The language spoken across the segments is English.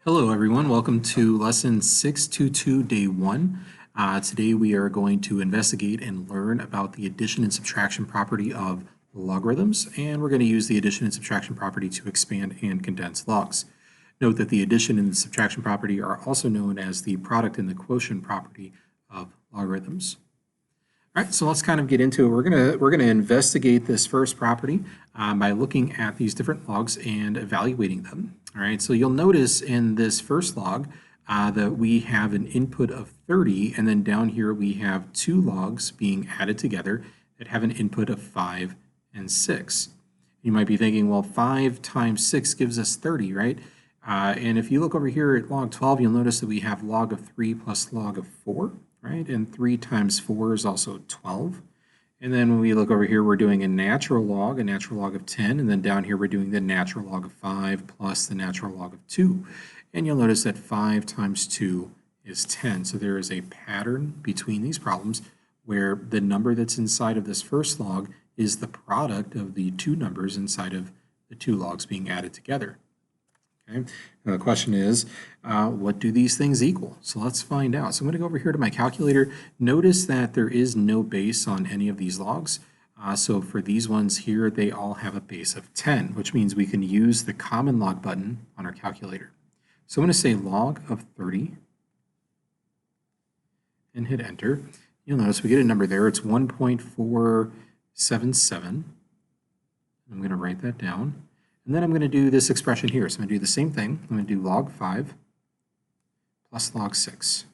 Hello everyone, welcome to lesson 622 day 1. Today we are going to investigate and learn about the addition and subtraction property of logarithms, and we're going to use the addition and subtraction property to expand and condense logs. Note that the addition and the subtraction property are also known as the product and the quotient property of logarithms. All right, so let's kind of get into it. We're gonna investigate this first property by looking at these different logs and evaluating them. All right, so you'll notice in this first log that we have an input of 30, and then down here we have two logs being added together that have an input of 5 and 6. You might be thinking, well, 5 times 6 gives us 30, right? And if you look over here at log 12, you'll notice that we have log of 3 plus log of 4. Right? And 3 times 4 is also 12. And then when we look over here, we're doing a natural log of 10. And then down here, we're doing the natural log of 5 plus the natural log of 2. And you'll notice that 5 times 2 is 10. So there is a pattern between these problems where the number that's inside of this first log is the product of the two numbers inside of the two logs being added together. Okay. Now the question is, what do these things equal? So let's find out. So I'm going to go over here to my calculator. Notice that there is no base on any of these logs. So for these ones here, they all have a base of 10, which means we can use the common log button on our calculator. So I'm going to say log of 30 and hit enter. You'll notice we get a number there. It's 1.477. I'm going to write that down. And then I'm going to do this expression here. So I'm going to do the same thing. I'm going to do log 5 plus log 6.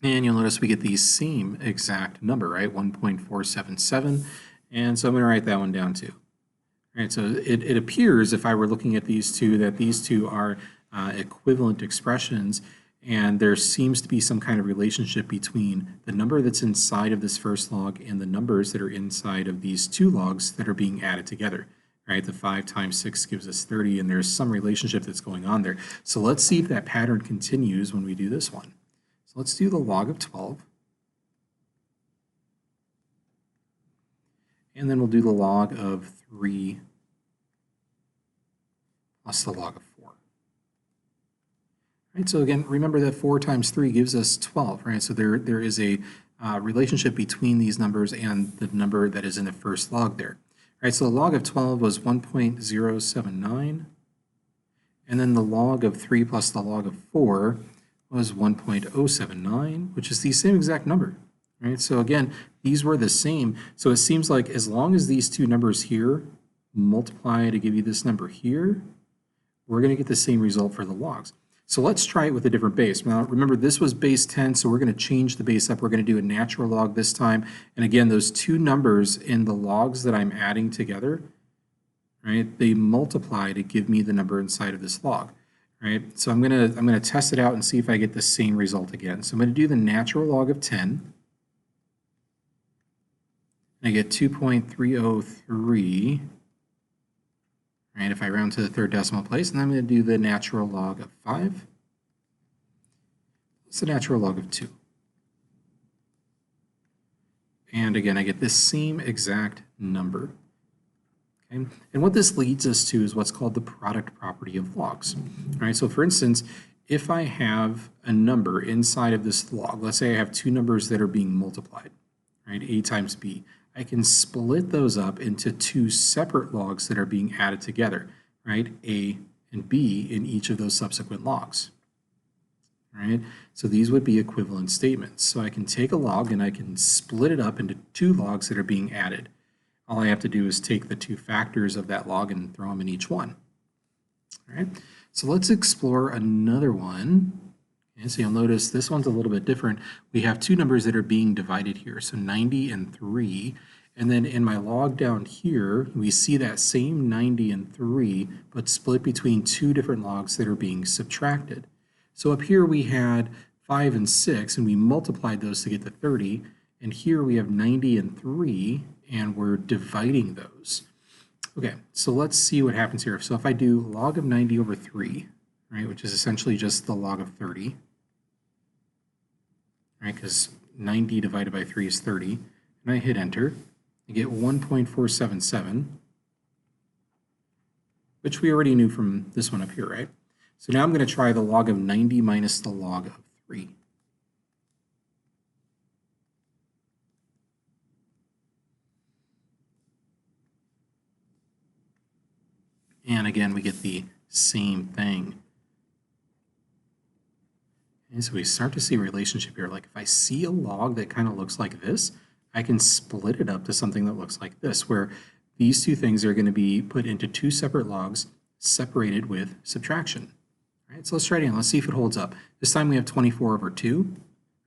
And you'll notice we get the same exact number, right? 1.477. And so I'm going to write that one down too. All right, so it appears, if I were looking at these two, that these two are equivalent expressions. And there seems to be some kind of relationship between the number that's inside of this first log and the numbers that are inside of these two logs that are being added together, right? The 5 times 6 gives us 30, and there's some relationship that's going on there. So let's see if that pattern continues when we do this one. So let's do the log of 12. And then we'll do the log of 3 plus the log of 4. Right, so again, remember that 4 times 3 gives us 12, right? So there is a relationship between these numbers and the number that is in the first log there. Right, so the log of 12 was 1.079, and then the log of 3 plus the log of 4 was 1.079, which is the same exact number, right? So again, these were the same. So it seems like as long as these two numbers here multiply to give you this number here, we're going to get the same result for the logs. So let's try it with a different base. Now, remember, this was base 10, so we're going to change the base up. We're going to do a natural log this time. And again, those two numbers in the logs that I'm adding together, right, they multiply to give me the number inside of this log, right? So I'm going to test it out and see if I get the same result again. So I'm going to do the natural log of 10. I get 2.303. Right, if I round to the third decimal place, and then I'm going to do the natural log of 5. It's the natural log of 2. And again, I get this same exact number. Okay? And what this leads us to is what's called the product property of logs. All right, so for instance, if I have a number inside of this log, let's say I have two numbers that are being multiplied, right, a times b, I can split those up into two separate logs that are being added together, right? A and B in each of those subsequent logs, right? So these would be equivalent statements. So I can take a log and I can split it up into two logs that are being added. All I have to do is take the two factors of that log and throw them in each one, all right? So let's explore another one. And so you'll notice this one's a little bit different. We have two numbers that are being divided here, so 90 and 3. And then in my log down here, we see that same 90 and 3, but split between two different logs that are being subtracted. So up here we had 5 and 6, and we multiplied those to get to 30. And here we have 90 and 3, and we're dividing those. Okay, so let's see what happens here. So if I do log of 90 over 3, right, which is essentially just the log of 30, right, because 90 divided by 3 is 30, and I hit enter, I get 1.477, which we already knew from this one up here, right? So now I'm going to try the log of 90 minus the log of 3. And again, we get the same thing. And so we start to see a relationship here. Like if I see a log that kind of looks like this, I can split it up to something that looks like this, where these two things are going to be put into two separate logs separated with subtraction. All right, so let's try it again. Let's see if it holds up. This time we have 24 over 2,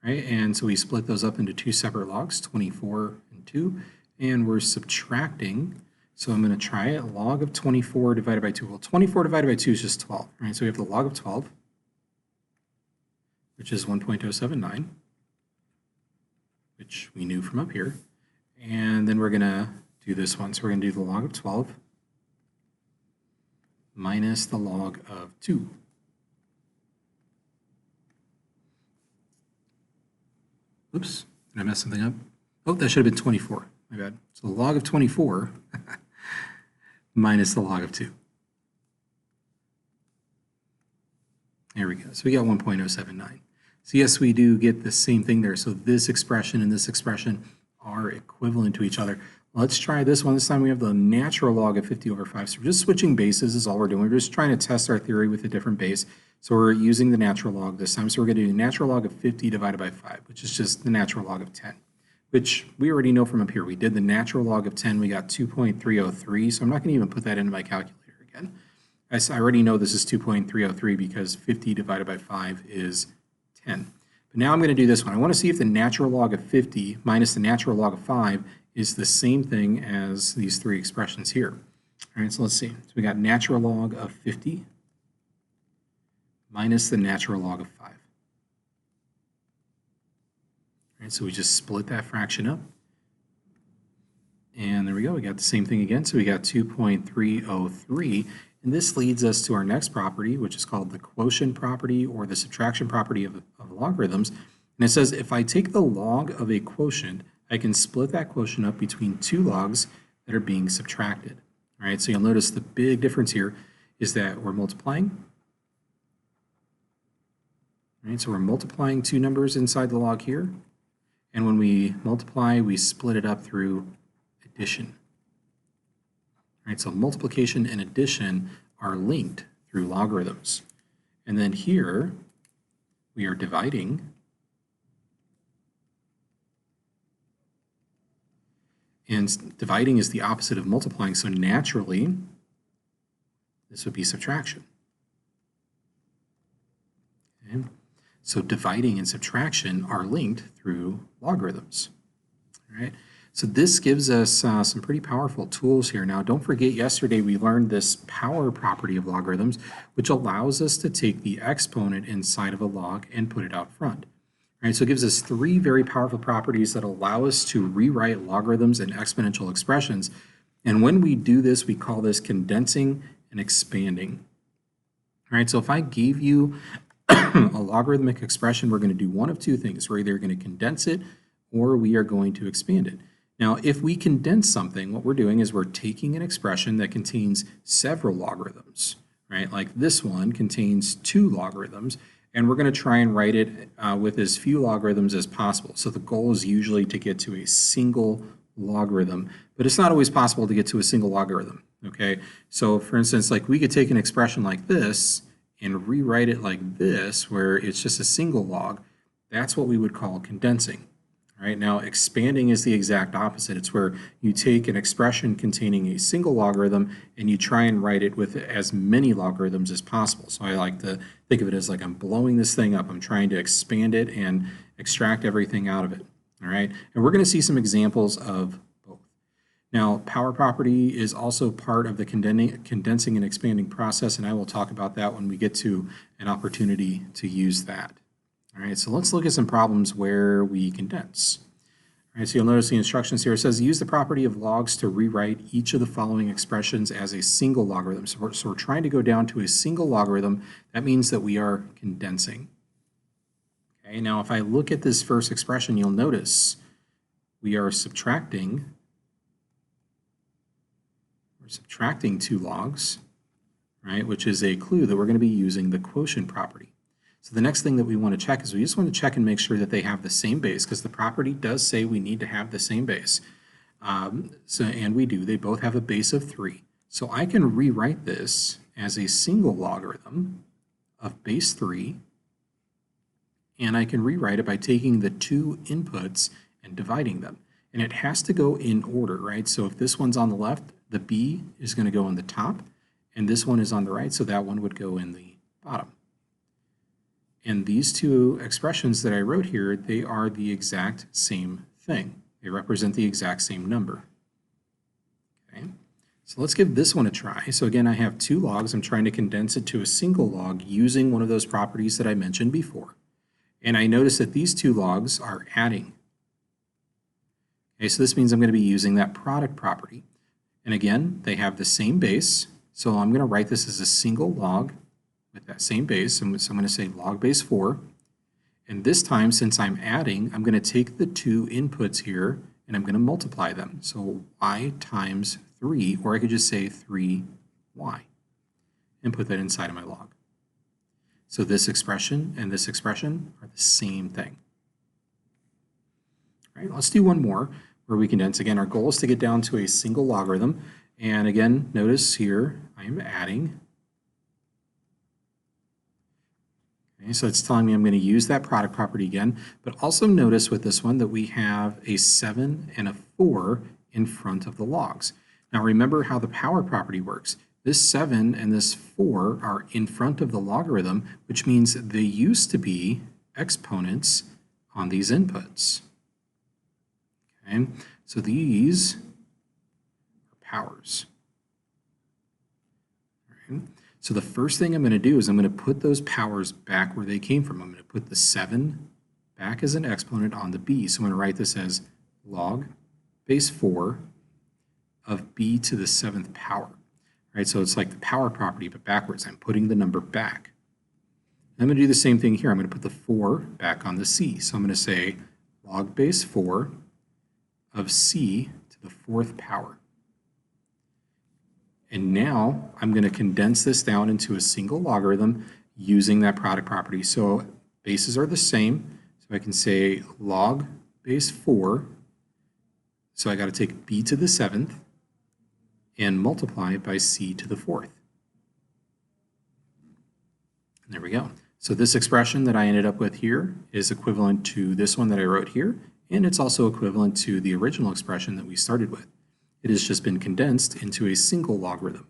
right? And so we split those up into two separate logs, 24 and 2, and we're subtracting. So I'm going to try it. Log of 24 divided by 2. Well, 24 divided by 2 is just 12, right? So we have the log of 12, which is 1.079, which we knew from up here. And then we're going to do this one. So we're going to do the log of 12 minus the log of 2. Oops, did I mess something up? Oh, that should have been 24. My bad. So the log of 24 minus the log of 2. There we go. So we got 1.079. So yes, we do get the same thing there. So this expression and this expression are equivalent to each other. Let's try this one. This time we have the natural log of 50 over 5. So we're just switching bases is all we're doing. We're just trying to test our theory with a different base. So we're using the natural log this time. So we're going to do natural log of 50 divided by 5, which is just the natural log of 10, which we already know from up here. We did the natural log of 10. We got 2.303. So I'm not going to even put that into my calculator again. I already know this is 2.303 because 50 divided by 5 is 10. But now I'm going to do this one. I want to see if the natural log of 50 minus the natural log of 5 is the same thing as these three expressions here. All right, so let's see. So we got natural log of 50 minus the natural log of 5. All right, so we just split that fraction up. And there we go. We got the same thing again. So we got 2.303. And this leads us to our next property, which is called the quotient property or the subtraction property of logarithms. And it says if I take the log of a quotient, I can split that quotient up between two logs that are being subtracted. All right, so you'll notice the big difference here is that we're multiplying. All right, so we're multiplying two numbers inside the log here. And when we multiply, we split it up through addition. All right, so multiplication and addition are linked through logarithms. And then here we are dividing. And dividing is the opposite of multiplying, so naturally this would be subtraction. Okay. So dividing and subtraction are linked through logarithms. All right. So this gives us some pretty powerful tools here. Now, don't forget yesterday we learned this power property of logarithms, which allows us to take the exponent inside of a log and put it out front. All right, so it gives us three very powerful properties that allow us to rewrite logarithms and exponential expressions. And when we do this, we call this condensing and expanding. All right, so if I gave you a logarithmic expression, we're going to do one of two things. We're either going to condense it or we are going to expand it. Now, if we condense something, what we're doing is we're taking an expression that contains several logarithms, right? Like this one contains 2 logarithms, and we're going to try and write it with as few logarithms as possible. So the goal is usually to get to a single logarithm, but it's not always possible to get to a single logarithm, okay? So for instance, like we could take an expression like this and rewrite it like this, where it's just a single log. That's what we would call condensing. Right now, expanding is the exact opposite. It's where you take an expression containing a single logarithm and you try and write it with as many logarithms as possible. So I like to think of it as like I'm blowing this thing up. I'm trying to expand it and extract everything out of it. All right, and we're going to see some examples of both. Now, power property is also part of the condensing and expanding process, and I will talk about that when we get to an opportunity to use that. All right, so let's look at some problems where we condense. All right, so you'll notice the instructions here. It says use the property of logs to rewrite each of the following expressions as a single logarithm. So we're trying to go down to a single logarithm. That means that we are condensing. Okay, now if I look at this first expression, you'll notice we are subtracting. We're subtracting 2 logs, right, which is a clue that we're going to be using the quotient property. So the next thing that we want to check is we just want to check and make sure that they have the same base, because the property does say we need to have the same base. And we do. They both have a base of 3. So I can rewrite this as a single logarithm of base 3, and I can rewrite it by taking the two inputs and dividing them. And it has to go in order, right? So if this one's on the left, the b is going to go on the top, and this one is on the right, so that one would go in the bottom. And these two expressions that I wrote here, they are the exact same thing. They represent the exact same number. Okay, so let's give this one a try. So again, I have 2 logs. I'm trying to condense it to a single log using one of those properties that I mentioned before. And I notice that these 2 logs are adding. Okay, so this means I'm going to be using that product property. And again, they have the same base. So I'm going to write this as a single log with that same base, and so I'm going to say log base 4. And this time, since I'm adding, I'm going to take the 2 inputs here and I'm going to multiply them. So y times 3, or I could just say 3y, and put that inside of my log. So this expression and this expression are the same thing. All right, let's do one more where we condense. Again, our goal is to get down to a single logarithm. And again, notice here I am adding. Okay, so it's telling me I'm going to use that product property again, but also notice with this one that we have a 7 and a 4 in front of the logs. Now remember how the power property works. This 7 and this 4 are in front of the logarithm, which means they used to be exponents on these inputs. Okay, so these are powers. All right. So the first thing I'm going to do is I'm going to put those powers back where they came from. I'm going to put the 7 back as an exponent on the b. So I'm going to write this as log base 4 of b to the 7th power. Right, so it's like the power property, but backwards. I'm putting the number back. I'm going to do the same thing here. I'm going to put the 4 back on the c. So I'm going to say log base 4 of c to the 4th power. And now I'm going to condense this down into a single logarithm using that product property. So bases are the same. So I can say log base 4. So I got to take b to the 7th and multiply it by c to the 4th. And there we go. So this expression that I ended up with here is equivalent to this one that I wrote here, and it's also equivalent to the original expression that we started with. It has just been condensed into a single logarithm.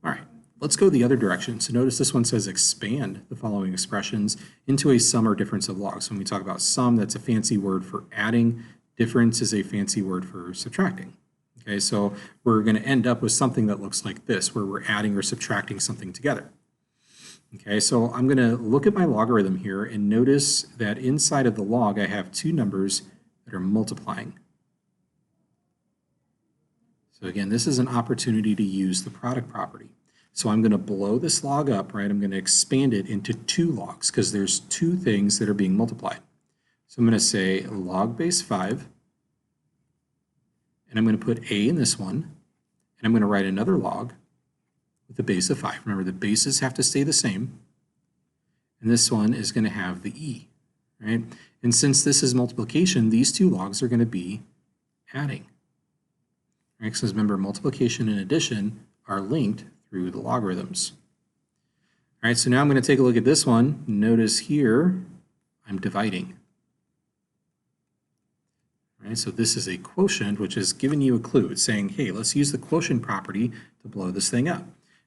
All right, let's go the other direction. So notice this one says expand the following expressions into a sum or difference of logs. So when we talk about sum, that's a fancy word for adding. Difference is a fancy word for subtracting. Okay, so we're going to end up with something that looks like this, where we're adding or subtracting something together. Okay, so I'm going to look at my logarithm here and notice that inside of the log I have 2 numbers that are multiplying. So again, this is an opportunity to use the product property. So I'm going to blow this log up, right? I'm going to expand it into 2 logs because there's 2 things that are being multiplied. So I'm going to say log base 5, and I'm going to put a in this one, and I'm going to write another log with a base of 5. Remember, the bases have to stay the same, and this one is going to have the e, right? And since this is multiplication, these 2 logs are going to be adding. Right? Because remember, multiplication and addition are linked through the logarithms. All right, so now I'm going to take a look at this one. Notice here, I'm dividing. Right, so this is a quotient, which is giving you a clue. It's saying, hey, let's use the quotient property to blow this thing up.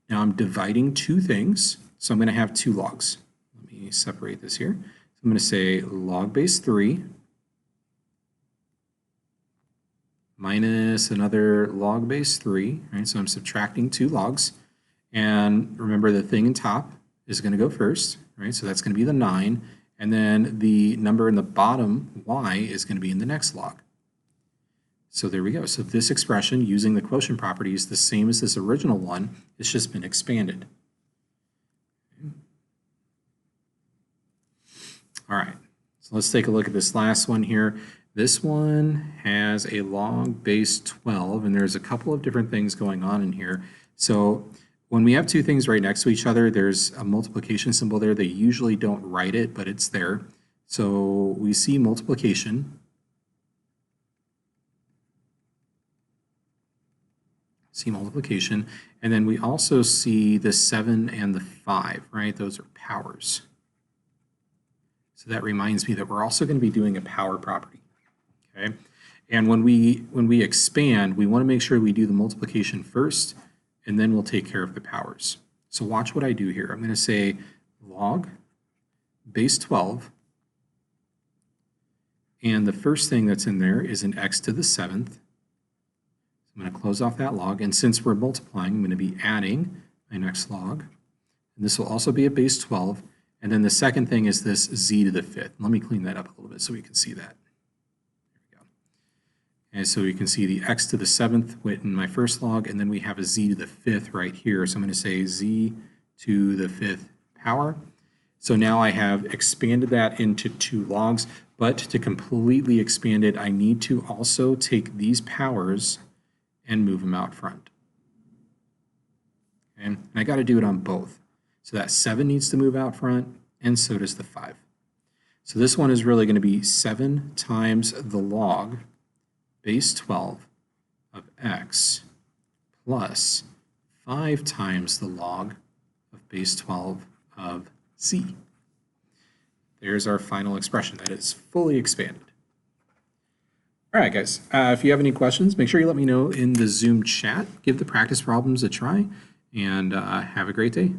Now I'm dividing 2 things, so I'm going to have 2 logs. Let me separate this here. So I'm going to say log base 3 minus another log base 3, right? So I'm subtracting 2 logs. And remember, the thing in top is going to go first, right? So that's going to be the 9. And then the number in the bottom, y, is going to be in the next log. So there we go. So this expression using the quotient property is the same as this original one. It's just been expanded. All right. So let's take a look at this last one here. This one has a log base 12, and there's a couple of different things going on in here. So when we have two things right next to each other, there's a multiplication symbol there. They usually don't write it, but it's there. So we see multiplication. And then we also see the 7 and the 5, right? Those are powers. So that reminds me that we're also going to be doing a power property, okay? And when we expand, we want to make sure we do the multiplication first, and then we'll take care of the powers. So watch what I do here. I'm going to say log base 12, and the first thing that's in there is an x to the 7th. I'm going to close off that log, and since we're multiplying, I'm going to be adding my next log. And this will also be a base 12, and then the second thing is this z to the 5th. Let me clean that up a little bit so we can see that. There we go. And so you can see the x to the 7th went in my first log, and then we have a z to the 5th right here. So I'm going to say z to the 5th power. So now I have expanded that into 2 logs, but to completely expand it, I need to also take these powers and move them out front. Okay? And I got to do it on both. So that 7 needs to move out front, and so does the 5. So this one is really going to be 7 times the log base 12 of x plus 5 times the log of base 12 of z. There's our final expression that is fully expanded. All right, guys, if you have any questions, make sure you let me know in the Zoom chat. Give the practice problems a try, and have a great day.